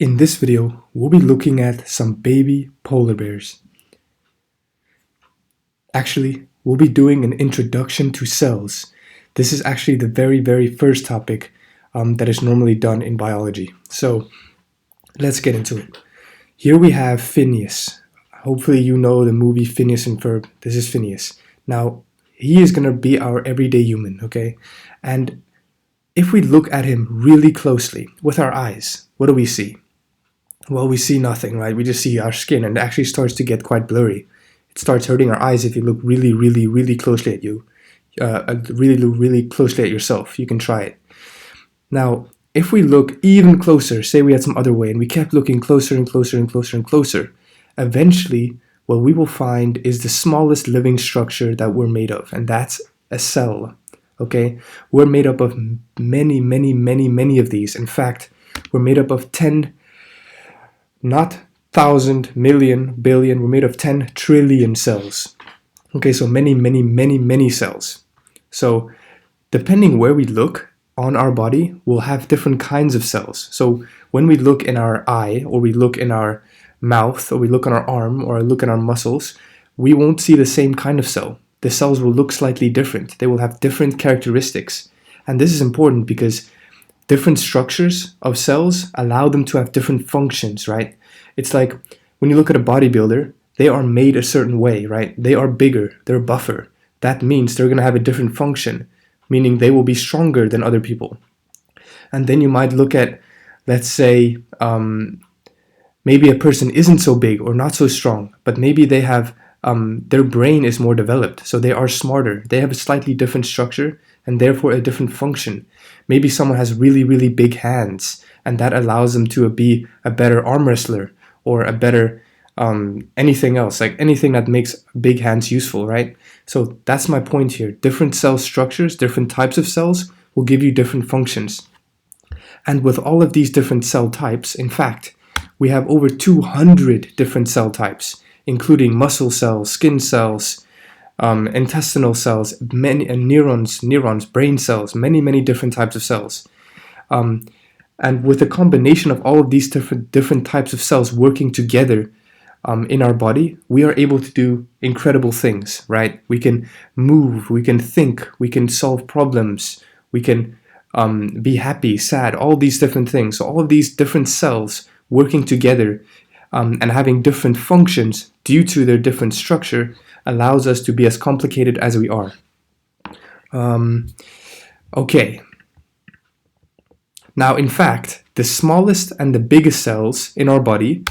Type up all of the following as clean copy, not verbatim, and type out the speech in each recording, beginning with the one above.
In this video, we'll be looking at some baby polar bears. Actually, we'll be doing an introduction to cells. This is actually the very first topic that is normally done in biology. So let's get into it. Here we have Phineas. Hopefully you know the movie Phineas and Ferb. This is Phineas. Now, he is going to be our everyday human, okay? And if we look at him really closely with our eyes, what do we see? Well, we see nothing, right? We just see our skin, and it actually starts to get quite blurry. It starts hurting our eyes if you look really closely at you. Really closely at yourself. You can try it. Now, if we look even closer, say we had some other way, and we kept looking closer and closer, eventually what we will find is the smallest living structure that we're made of, and that's a cell. Okay? We're made up of many of these. In fact, we're made up of 10, not 1,000, million, billion, we're made of 10 trillion cells. Okay, so many cells. So depending where we look on our body, we'll have different kinds of cells. So when we look in our eye, or we look in our mouth, or we look on our arm, or look in our muscles, we won't see the same kind of cell. The cells will look slightly different. They will have different characteristics. And this is important because different structures of cells allow them to have different functions, right? It's like when you look at a bodybuilder, they are made a certain way, right? They are bigger, they're buffer. That means they're going to have a different function, meaning they will be stronger than other people. And then you might look at, let's say, maybe a person isn't so big or not so strong, but maybe they have, their brain is more developed, so they are smarter. They have a slightly different structure and therefore a different function. Maybe someone has really big hands, and that allows them to be a better arm wrestler or a better anything else, like anything that makes big hands useful, right? So that's my point here. Different cell structures, different types of cells will give you different functions. And with all of these different cell types, in fact, we have over 200 different cell types, including muscle cells, skin cells, intestinal cells, many neurons, brain cells, many different types of cells. And with a combination of all of these different types of cells working together in our body, we are able to do incredible things, right? We can move, we can think, we can solve problems, we can be happy, sad, all these different things. So all of these different cells working together and having different functions due to their different structure allows us to be as complicated as we are. Okay. Now, in fact, the smallest and the biggest cells in our body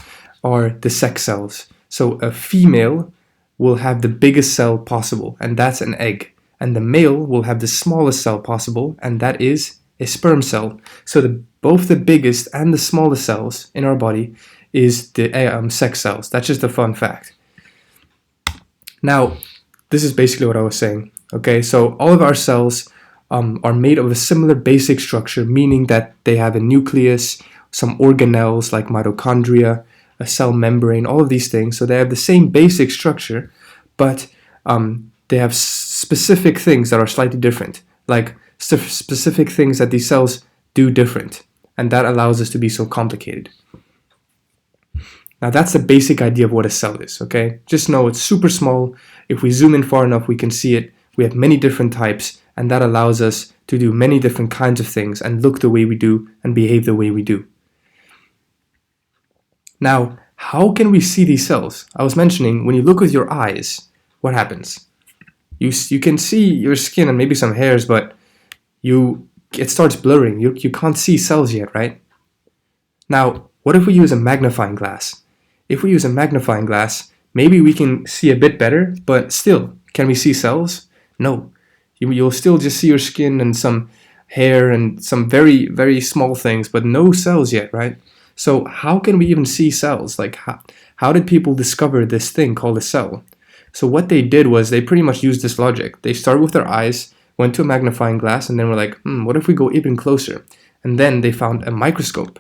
are the sex cells. So a female will have the biggest cell possible, and that's an egg. And the male will have the smallest cell possible, and that is a sperm cell. So both the biggest and the smallest cells in our body is the sex cells. That's just a fun fact. Now, this is basically what I was saying. Okay, so all of our cells are made of a similar basic structure, meaning that they have a nucleus, some organelles like mitochondria, a cell membrane, all of these things. So they have the same basic structure, but they have specific things that are slightly different, like specific things that these cells do different, and that allows us to be so complicated. Now that's the basic idea of what a cell is, okay? Just know it's super small. If we zoom in far enough, we can see it. We have many different types, and that allows us to do many different kinds of things and look the way we do and behave the way we do. Now, how can we see these cells? I was mentioning, when you look with your eyes, what happens? You can see your skin and maybe some hairs, but it starts blurring. You can't see cells yet, right? Now, what if we use a magnifying glass? If we use a magnifying glass, maybe we can see a bit better, but still, can we see cells? No. You'll still just see your skin and some hair and some very small things, but no cells yet, right? So how can we even see cells? Like, how did people discover this thing called a cell? So what they did was they pretty much used this logic. They started with their eyes, went to a magnifying glass, and then were like, what if we go even closer? And then they found a microscope.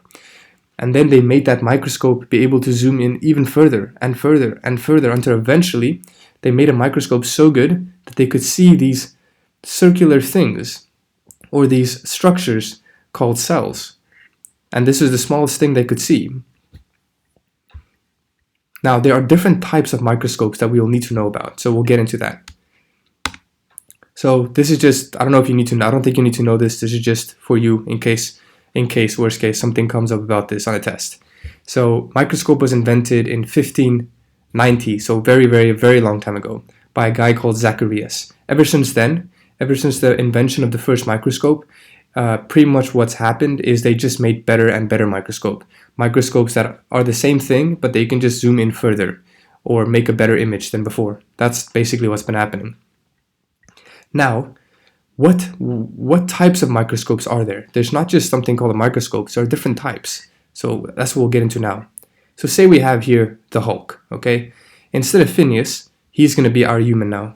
And then they made that microscope be able to zoom in even further and further until eventually they made a microscope so good that they could see these circular things or these structures called cells. and this is the smallest thing they could see. Now, there are different types of microscopes that we will need to know about, so we'll get into that. So this is just, I don't know if you need to know, I don't think you need to know this. This is just for you in case, worst case, something comes up about this on a test. So microscope was invented in 1590, so very, very, very long time ago, by a guy called Zacharias. Ever since then, ever since the invention of the first microscope, pretty much what's happened is they just made better and better microscopes that are the same thing, but they can just zoom in further or make a better image than before. That's basically what's been happening. Now, what types of microscopes are there? There's not just something called a microscope, there are different types. So that's what we'll get into now. So say we have here the Hulk, okay? Instead of Phineas, he's going to be our human now.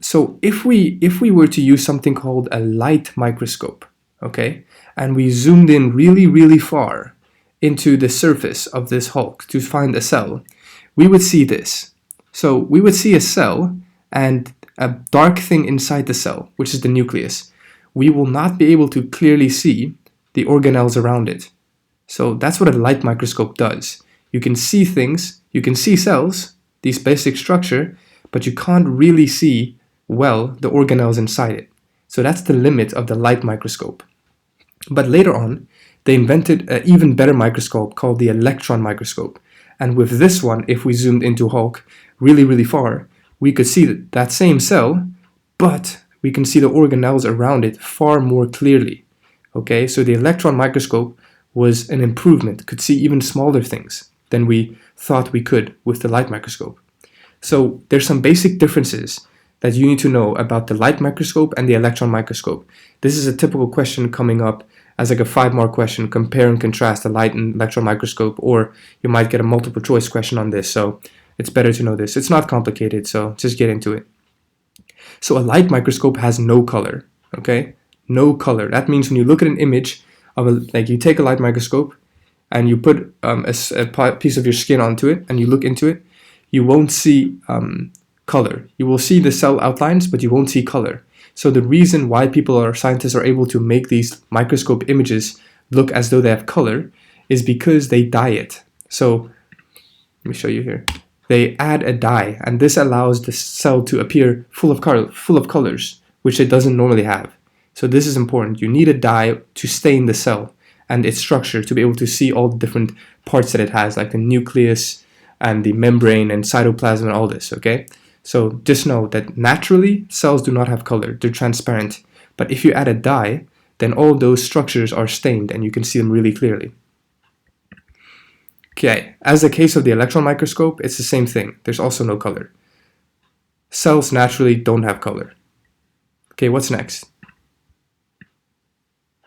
So if we were to use something called a light microscope, okay, and we zoomed in really, really far into the surface of this Hulk to find a cell, we would see this. So we would see a cell and a dark thing inside the cell, which is the nucleus. We will not be able to clearly see the organelles around it. So that's what a light microscope does. You can see things, you can see cells, this basic structure, but you can't really see well the organelles inside it. So that's the limit of the light microscope. But later on, they invented an even better microscope called the electron microscope. And with this one, if we zoomed into Hulk really, really far, we could see that same cell, but we can see the organelles around it far more clearly. Okay, so the electron microscope was an improvement, could see even smaller things than we thought we could with the light microscope. So there's some basic differences that you need to know about the light microscope and the electron microscope. This is a typical question coming up as like a 5-mark question, compare and contrast the light and electron microscope, or you might get a multiple choice question on this. So it's better to know this. It's not complicated, so just get into it. So a light microscope has no color, okay? No color. That means when you look at an image of like you take a light microscope and you put a piece of your skin onto it and you look into it, you won't see color. You will see the cell outlines, but you won't see color. So the reason why scientists are able to make these microscope images look as though they have color is because they dye it. So let me show you here. They add a dye, and this allows the cell to appear full of colors, which it doesn't normally have. So this is important. You need a dye to stain the cell and its structure to be able to see all the different parts that it has, like the nucleus and the membrane and cytoplasm and all this, okay? So just know that naturally, cells do not have color. They're transparent. But if you add a dye, then all those structures are stained and you can see them really clearly. Okay, as the case of the electron microscope, it's the same thing. There's also no color. Cells naturally don't have color. Okay, what's next?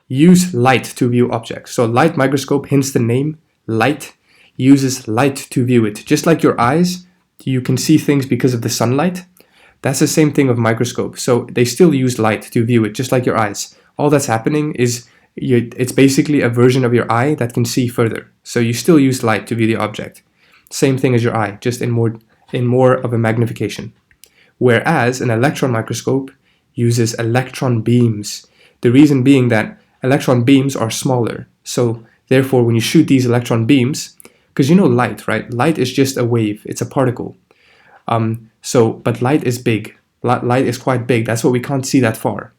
Use light to view objects. So light microscope, hence the name, light, uses light to view it. Just like your eyes, you can see things because of the sunlight. That's the same thing of microscope. So they still use light to view it, just like your eyes. All that's happening is it's basically a version of your eye that can see further. So you still use light to view the object. Same thing as your eye, just in more of a magnification. Whereas an electron microscope uses electron beams. The reason being that electron beams are smaller. So therefore, when you shoot these electron beams, because you know light, right? Light is just a wave. It's a particle. But light is big. Light is quite big. That's why we can't see that far.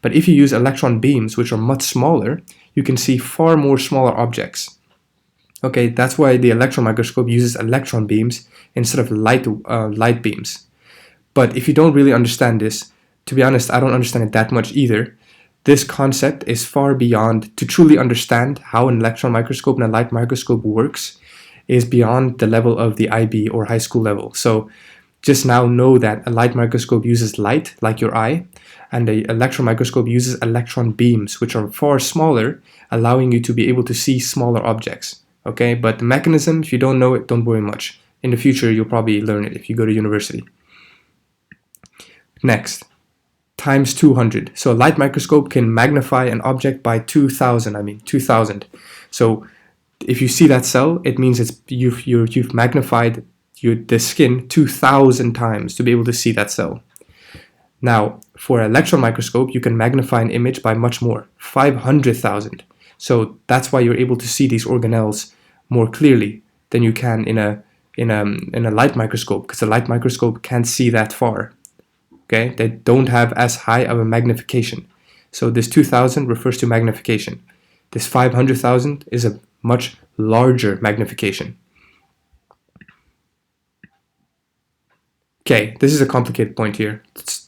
But if you use electron beams, which are much smaller, you can see far more smaller objects. Okay, that's why the electron microscope uses electron beams instead of light beams. But if you don't really understand this, to be honest, I don't understand it that much either. This concept is far beyond, to truly understand how an electron microscope and a light microscope works, is beyond the level of the IB or high school level. So just now know that a light microscope uses light, like your eye, and the electron microscope uses electron beams, which are far smaller, allowing you to be able to see smaller objects. Okay, but the mechanism, if you don't know it, don't worry much. In the future, you'll probably learn it if you go to university. Next, times 200. So a light microscope can magnify an object by 2,000. So if you see that cell, it means you've magnified the skin 2,000 times to be able to see that cell. Now, for an electron microscope, you can magnify an image by much more, 500,000. So that's why you're able to see these organelles more clearly than you can in a light microscope, because the light microscope can't see that far. Okay, they don't have as high of a magnification. So this 2000 refers to magnification. This 500,000 is a much larger magnification. Okay, this is a complicated point here. It's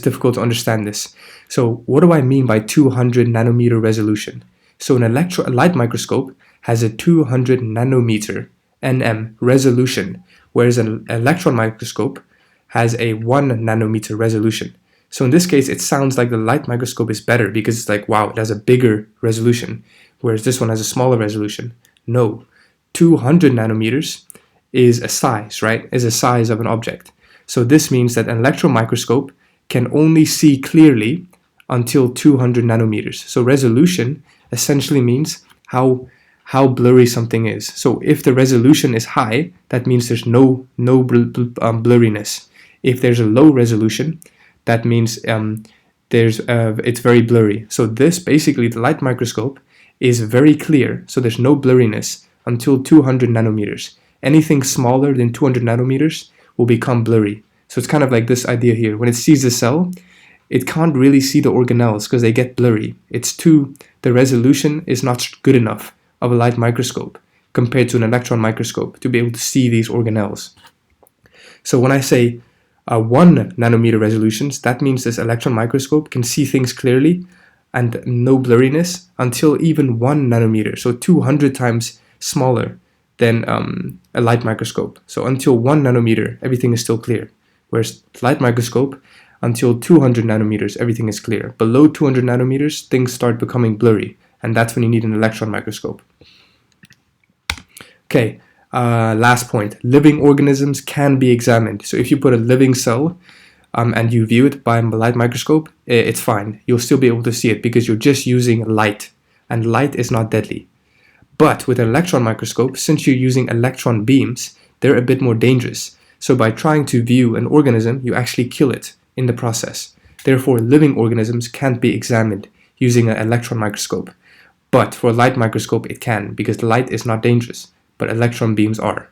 difficult to understand this. So what do I mean by 200 nanometer resolution? So a light microscope has a 200 nanometer nm resolution, whereas an electron microscope has a 1 nanometer resolution. So in this case, it sounds like the light microscope is better because it's like, wow, it has a bigger resolution, whereas this one has a smaller resolution. No, 200 nanometers is a size, right? Is a size of an object. So this means that an electron microscope can only see clearly until 200 nanometers. So resolution essentially means how blurry something is. So if the resolution is high, that means there's no blurriness. If there's a low resolution, that means it's very blurry. So this, basically, the light microscope is very clear, so there's no blurriness until 200 nanometers. Anything smaller than 200 nanometers will become blurry. So it's kind of like this idea here. When it sees the cell, it can't really see the organelles because they get blurry. The resolution is not good enough of a light microscope compared to an electron microscope to be able to see these organelles. So when I say 1 nanometer resolutions, that means this electron microscope can see things clearly and no blurriness until even 1 nanometer, so 200 times smaller than a light microscope. So until 1 nanometer, everything is still clear. Whereas light microscope, until 200 nanometers, everything is clear. Below 200 nanometers, things start becoming blurry, and that's when you need an electron microscope. Okay, last point. Living organisms can be examined. So if you put a living cell and you view it by a light microscope, it's fine. You'll still be able to see it because you're just using light, and light is not deadly. But with an electron microscope, since you're using electron beams, they're a bit more dangerous. So by trying to view an organism, you actually kill it in the process. Therefore, living organisms can't be examined using an electron microscope. But for a light microscope, it can, because light is not dangerous, but electron beams are.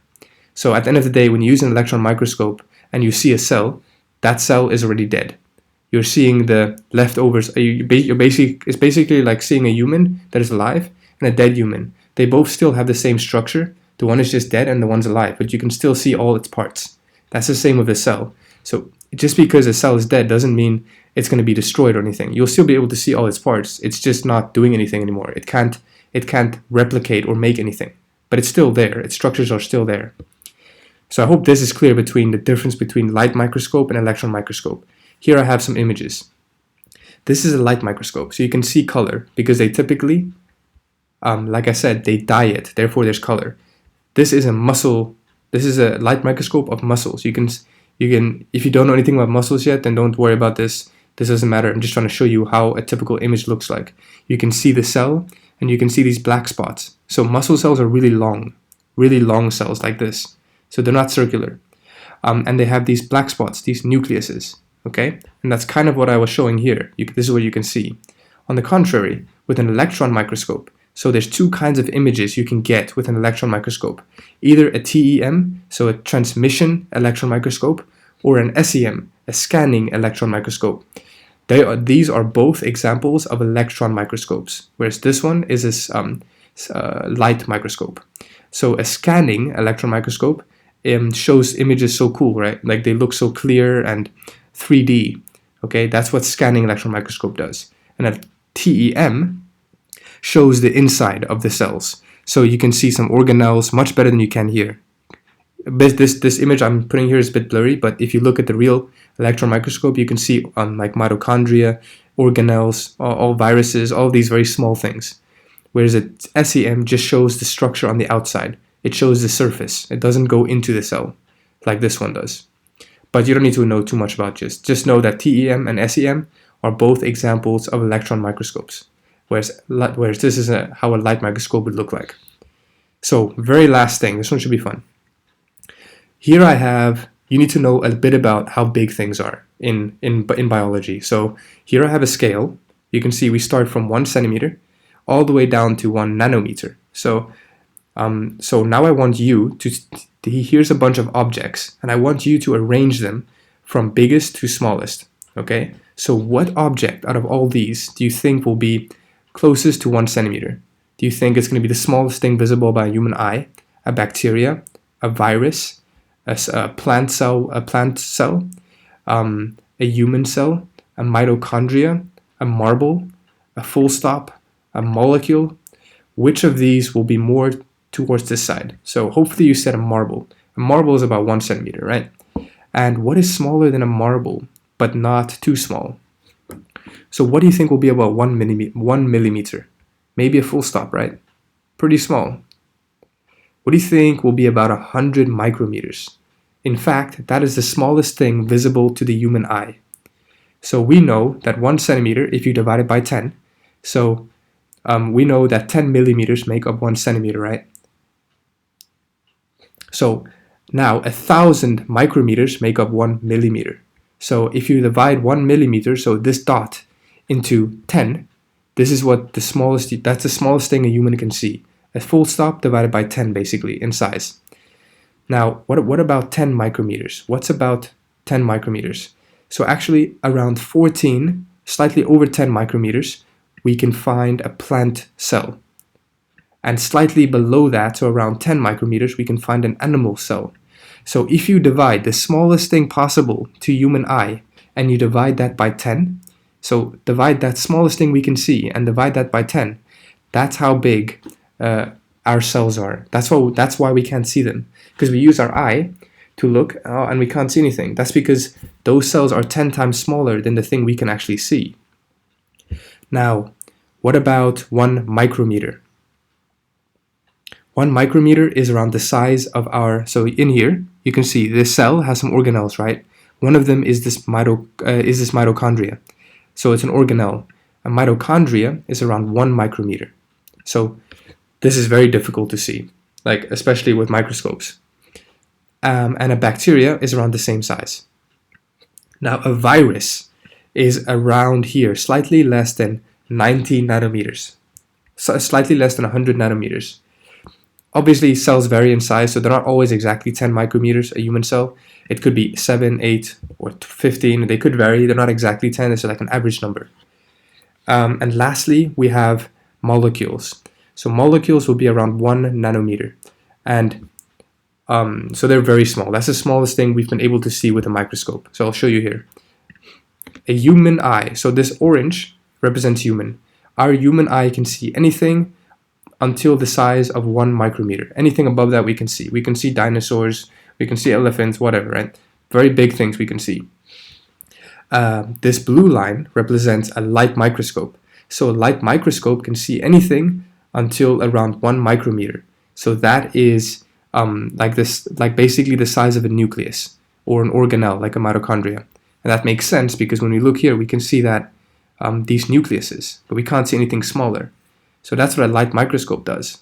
So at the end of the day, when you use an electron microscope and you see a cell, that cell is already dead. You're seeing the leftovers. It's basically like seeing a human that is alive and a dead human. They both still have the same structure. The one is just dead and the one's alive, but you can still see all its parts. That's the same with a cell. So just because a cell is dead doesn't mean it's going to be destroyed or anything. You'll still be able to see all its parts. It's just not doing anything anymore. It can't replicate or make anything, but it's still there. Its structures are still there. So I hope this is clear between the difference between light microscope and electron microscope. Here I have some images. This is a light microscope, so you can see color because they typically, like I said, they dye it. Therefore, there's color. This is a muscle. This is a light microscope of muscles. You can, if you don't know anything about muscles yet, then don't worry about this. This doesn't matter. I'm just trying to show you how a typical image looks like. You can see the cell, and you can see these black spots. So muscle cells are really long cells like this. So they're not circular. And they have these black spots, these nucleuses. Okay? And that's kind of what I was showing here. This is what you can see. On the contrary, with an electron microscope, so there's two kinds of images you can get with an electron microscope. Either a TEM, so a transmission electron microscope, or an SEM, a scanning electron microscope. These are both examples of electron microscopes, whereas this one is a light microscope. So a scanning electron microscope shows images so cool, right? Like they look so clear and 3D. Okay, that's what scanning electron microscope does. And a TEM shows the inside of the cells. So you can see some organelles much better than you can here. But this image I'm putting here is a bit blurry, but if you look at the real electron microscope, you can see like mitochondria, organelles, all viruses, all these very small things. Whereas a SEM just shows the structure on the outside. It shows the surface. It doesn't go into the cell like this one does. But you don't need to know too much about this. Just know that TEM and SEM are both examples of electron microscopes. Whereas this is how a light microscope would look like. So very last thing, this one should be fun. Here I have, you need to know a bit about how big things are in biology. So here I have a scale. You can see we start from 1 centimeter all the way down to 1 nanometer. So now I want you to, here's a bunch of objects, and I want you to arrange them from biggest to smallest, okay? So what object out of all these do you think will be closest to 1 centimeter? Do you think it's going to be the smallest thing visible by a human eye, a bacteria, a virus, a plant cell, a human cell, a mitochondria, a marble, a full stop, a molecule? Which of these will be more towards this side? So hopefully you said a marble. A marble is about 1 centimeter, right? And what is smaller than a marble, but not too small? So what do you think will be about 1 millimeter? Maybe a full stop, right? Pretty small. What do you think will be about 100 micrometers? In fact, that is the smallest thing visible to the human eye. So we know that 1 centimeter, if you divide it by 10, so we know that 10 millimeters make up 1 centimeter, right? So now 1,000 micrometers make up 1 millimeter. So if you divide 1 millimeter, so this dot, into 10, this is what the smallest, that's the smallest thing a human can see. A full stop divided by 10 basically in size. Now, what about 10 micrometers? What's about 10 micrometers? So actually around 14, slightly over 10 micrometers, we can find a plant cell. And slightly below that, so around 10 micrometers, we can find an animal cell. So if you divide the smallest thing possible to human eye and you divide that by 10, so divide that smallest thing we can see and divide that by 10, that's how big our cells are. That's why we can't see them, because we use our eye to look and we can't see anything. That's because those cells are 10 times smaller than the thing we can actually see. Now, what about 1 micrometer? 1 micrometer is around the size of our, so in here, you can see this cell has some organelles, right? One of them is this mitochondria. So it's an organelle. A mitochondria is around 1 micrometer. So this is very difficult to see, like especially with microscopes. And a bacteria is around the same size. Now a virus is around here, slightly less than 90 nanometers. So slightly less than 100 nanometers. Obviously cells vary in size, so they're not always exactly 10 micrometers, a human cell. It could be 7, 8, or 15. They could vary. They're not exactly 10. It's like an average number. And lastly, we have molecules. So molecules will be around 1 nanometer. And so they're very small. That's the smallest thing we've been able to see with a microscope. So I'll show you here. A human eye. So this orange represents human. Our human eye can see anything until the size of 1 micrometer. Anything above that we can see. We can see dinosaurs, we can see elephants, whatever, right? Very big things we can see. This blue line represents a light microscope. So a light microscope can see anything until around 1 micrometer. So that is like basically the size of a nucleus or an organelle, like a mitochondria. And that makes sense because when we look here, we can see that these nucleuses, but we can't see anything smaller. So that's what a light microscope does.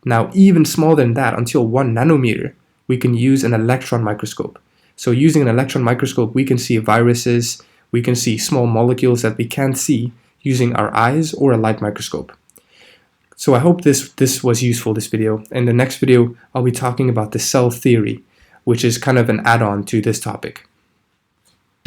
Now, even smaller than that, until 1 nanometer, we can use an electron microscope. So using an electron microscope, we can see viruses, we can see small molecules that we can't see using our eyes or a light microscope. So I hope this was useful, this video. In the next video, I'll be talking about the cell theory, which is kind of an add-on to this topic.